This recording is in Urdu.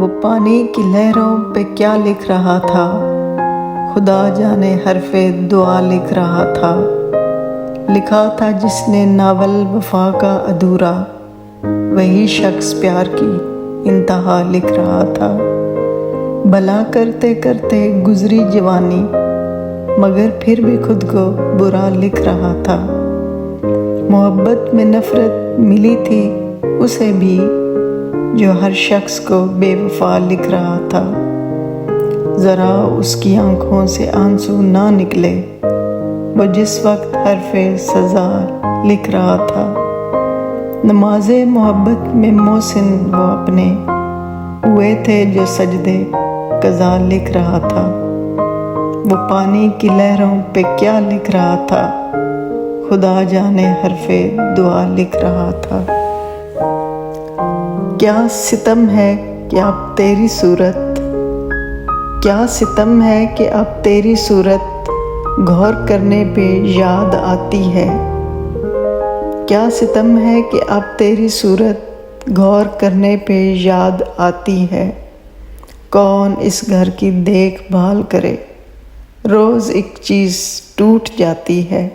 وہ پانی کی لہروں پہ کیا لکھ رہا تھا، خدا جانے حرف دعا لکھ رہا تھا۔ لکھا تھا جس نے ناول وفا کا ادھورا، وہی شخص پیار کی انتہا لکھ رہا تھا۔ بھلا کرتے کرتے گزری جوانی، مگر پھر بھی خود کو برا لکھ رہا تھا۔ محبت میں نفرت ملی تھی اسے بھی، جو ہر شخص کو بے وفا لکھ رہا تھا۔ ذرا اس کی آنکھوں سے آنسو نہ نکلے، وہ جس وقت حرف سزا لکھ رہا تھا۔ نماز محبت میں محسن وہ اپنے ہوئے تھے جو سجدے قضا لکھ رہا تھا۔ وہ پانی کی لہروں پہ کیا لکھ رہا تھا، خدا جانے حرف دعا لکھ رہا تھا۔ کیا ستم ہے کہ اب تیری صورت، کیا ستم ہے کہ اب تیری صورت غور کرنے پہ یاد آتی ہے۔ کیا ستم ہے کہ اب تیری صورت غور کرنے پہ یاد آتی ہے۔ کون اس گھر کی دیکھ بھال کرے، روز ایک چیز ٹوٹ جاتی ہے۔